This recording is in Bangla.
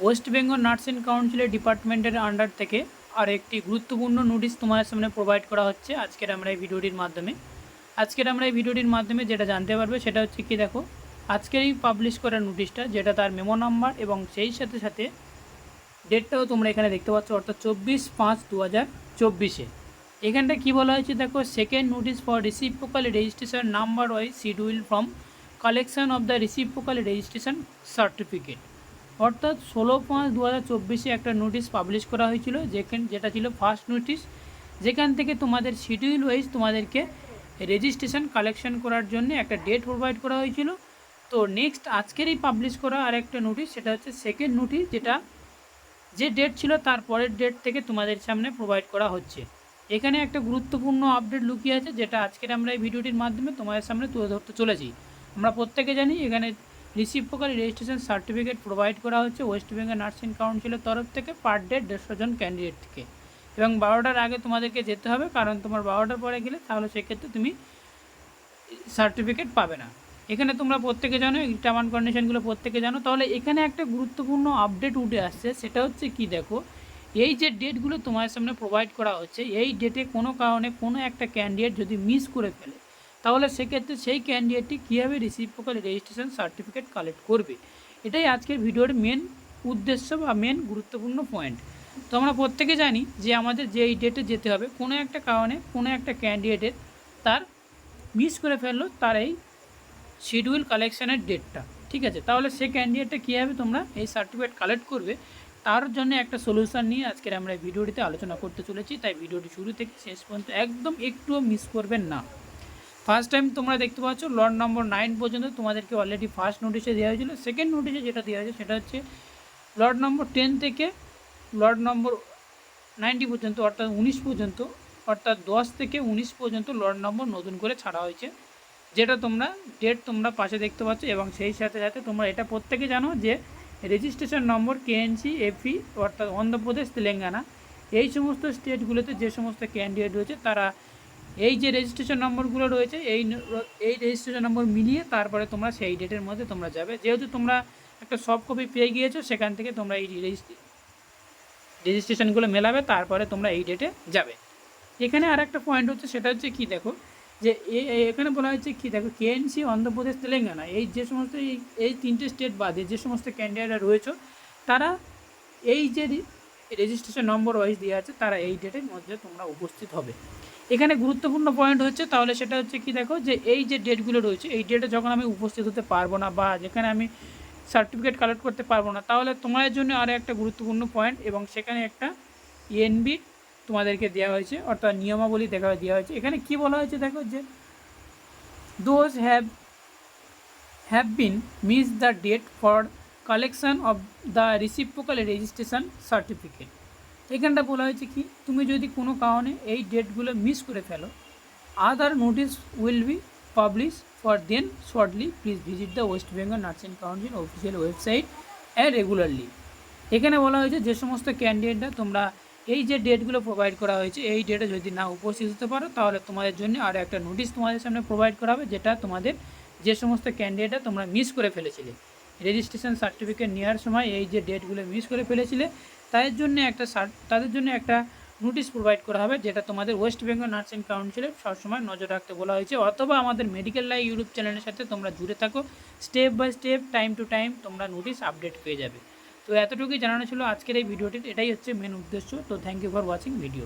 ওয়েস্ট বেঙ্গল নার্সিং কাউন্সিলের ডিপার্টমেন্টের আন্ডার থেকে আর একটি গুরুত্বপূর্ণ নোটিশ তোমাদের সামনে প্রোভাইড করা হচ্ছে আজকের আমরা এই ভিডিওটির মাধ্যমে যেটা জানতে পারবে সেটা হচ্ছে কি দেখো, আজকেরই পাবলিশ করা নোটিশটা, যেটা তার মেমো নাম্বার এবং সেই সাথে সাথে ডেটটাও তোমরা এখানে দেখতে পাচ্ছ, অর্থাৎ 24/5/2024। এখানটা কী বলা হয়েছে দেখো, second notice for reciprocal registration number wise schedule from collection of the reciprocal registration certificate. অর্থাৎ 16/5/2024 একটা নোটিশ পাবলিশ করা হয়েছিল, যেটা ছিল ফার্স্ট নোটিশ, যেখান থেকে তোমাদের শিডিউল ওয়াইজ তোমাদেরকে রেজিস্ট্রেশন কালেকশন করার জন্য একটা ডেট প্রোভাইড করা হয়েছিল। তো নেক্সট আজকেরই পাবলিশ করা আর একটা নোটিশ, সেটা হচ্ছে সেকেন্ড নোটিশ, যেটা যে ডেট ছিল তার পরের ডেট থেকে তোমাদের সামনে প্রোভাইড করা হচ্ছে। এখানে একটা গুরুত্বপূর্ণ আপডেট লুকিয়ে আছে, যেটা আজকের আমরা এই ভিডিওটির মাধ্যমে তোমাদের সামনে তুলে ধরতে চলেছি। আমরা প্রত্যেকে জানি এখানে রিসিপ্রোকাল রেজিস্ট্রেশন সার্টিফিকেট প্রোভাইড করা হচ্ছে ওয়েস্ট বেঙ্গল নার্সিং কাউন্সিলের তরফ থেকে পার ডে 150 জন ক্যান্ডিডেট থেকে, এবং 12টার আগে তোমাদেরকে যেতে হবে, কারণ তোমার 12টার পরে গেলে তাহলে সেক্ষেত্রে তুমি সার্টিফিকেট পাবে না। এখানে তোমরা প্রত্যেকে জানো, এই টার্ম অ্যান্ড কন্ডিশনগুলো প্রত্যেকে জানো। তাহলে এখানে একটা গুরুত্বপূর্ণ আপডেট উঠে আসছে, সেটা হচ্ছে কি দেখো, এই যে ডেটগুলো তোমার সামনে প্রোভাইড করা হচ্ছে, এই ডেটে কোনো কারণে কোনো একটা ক্যান্ডিডেট যদি মিস করে ফেলে, তাহলে সেক্ষেত্রে সেই ক্যান্ডিডেটটি কীভাবে রিসিপ্রোকাল রেজিস্ট্রেশন সার্টিফিকেট কালেক্ট করবে, এটাই আজকের ভিডিওর মেন উদ্দেশ্য বা মেন গুরুত্বপূর্ণ পয়েন্ট। তো আমরা প্রত্যেকে জানি যে আমাদের যে এই ডেটে যেতে হবে, কোনো একটা কারণে কোনো একটা ক্যান্ডিডেটের তার মিস করে ফেললো তার এই শিডিউল কালেকশানের ডেটটা, ঠিক আছে। তাহলে সেই ক্যান্ডিডেটটা কীভাবে তোমরা এই সার্টিফিকেট কালেক্ট করবে, তার জন্য একটা সলিউশন নিয়ে আজকের আমরা এই ভিডিওটিতে আলোচনা করতে চলেছি। তাই ভিডিওটি শুরু থেকে শেষ পর্যন্ত একদম একটুও মিস করবেন না। ফার্স্ট টাইম তোমরা দেখতে পাচ্ছ লট নম্বর 9 পর্যন্ত তোমাদেরকে অলরেডি ফার্স্ট নোটিশে দেওয়া হয়েছিল। সেকেন্ড নোটিশে যেটা দেওয়া হয়েছে সেটা হচ্ছে লট নম্বর 10 থেকে লট নম্বর 90 পর্যন্ত, অর্থাৎ 19 পর্যন্ত, অর্থাৎ 10 থেকে 19 পর্যন্ত লট নম্বর নতুন করে ছাড়া হয়েছে, যেটা তোমরা ডেট তোমরা পাশে দেখতে পাচ্ছ। এবং সেই সাথে সাথে তোমরা এটা প্রত্যেকে জানো যে রেজিস্ট্রেশন নম্বর কেএনসি এফি, অর্থাৎ অন্ধ্রপ্রদেশ, তেলেঙ্গানা, এই সমস্ত স্টেটগুলোতে যে সমস্ত ক্যান্ডিডেট রয়েছে তারা এই যে রেজিস্ট্রেশন নম্বরগুলো রয়েছে এই রেজিস্ট্রেশন নম্বর মিলিয়ে তারপরে তোমরা সেই ডেটের মধ্যে তোমরা যাবে। যেহেতু তোমরা একটা সফট কপি পেয়ে গিয়েছো, সেখান থেকে তোমরা এই রেজিস্ট্রেশনগুলো মেলাবে, তারপরে তোমরা এই ডেটে যাবে। এখানে আর একটা পয়েন্ট হচ্ছে, সেটা হচ্ছে কি দেখো, যে এখানে বলা হচ্ছে কি দেখো, কেএনসি, অন্ধ্রপ্রদেশ, তেলেঙ্গানা, এই যে সমস্ত এই তিনটে স্টেট বাদে যে সমস্ত ক্যান্ডিডেটরা রয়েছে, তারা এই যে রেজিস্ট্রেশন নম্বর ওয়াইজ দেওয়া আছে, তারা এই ডেটের মধ্যে তোমরা উপস্থিত হবে। এখানে গুরুত্বপূর্ণ পয়েন্ট হচ্ছে, তাহলে সেটা হচ্ছে কি দেখো, যে এই যে ডেটগুলো রয়েছে, এই ডেটে যখন আমি উপস্থিত হতে পারবো না বা যেখানে আমি সার্টিফিকেট কালেক্ট করতে পারবো না, তাহলে তোমাদের জন্য আরও একটা গুরুত্বপূর্ণ পয়েন্ট, এবং সেখানে একটা ইএনবি তোমাদেরকে দেওয়া হয়েছে, অর্থাৎ নিয়মাবলী দেওয়া হয়েছে। এখানে কি বলা হয়েছে দেখো, যে those have been miss the date for collection of the reciprocal registration certificate. এখানটা বলা হয়েছে কি, তুমি যদি কোনো কারণে এই ডেটগুলো মিস করে ফেলো, other notice will be publish for then shortly, please visit the West Bengal nursing council official website regularly. এখানে বলা হয়েছে যে সমস্ত ক্যান্ডিডেটরা তোমরা এই যে ডেটগুলো প্রোভাইড করা হয়েছে, এই ডেটে যদি না উপস্থিত হতে পারো, তাহলে তোমাদের জন্য আরও একটা নোটিশ তোমাদের সামনে প্রোভাইড করা হবে, যেটা তোমাদের যে সমস্ত ক্যান্ডিডেটরা তোমরা মিস করে ফেলেছিলে রেজিস্ট্রেশন সার্টিফিকেট নেওয়ার সময়, এই যে ডেটগুলো মিস করে ফেলেছিলে, তাদের জন্য একটা নোটিশ প্রোভাইড করা হবে, যেটা তোমাদের ওয়েস্ট বেঙ্গল নার্সিং কাউন্সিলে সবসময় নজর রাখতে বলা হয়েছে। অথবা আমাদের মেডিকেল লাইভ ইউটিউব চ্যানেলের সাথে তোমরা জুড়ে থাকো, step by step, time to time তোমরা নোটিশ আপডেট পেয়ে যাবে। তো এতটুকুই জানানো ছিল আজকের এই ভিডিওটির, এটাই হচ্ছে মেন উদ্দেশ্য। তো thank you for watching video.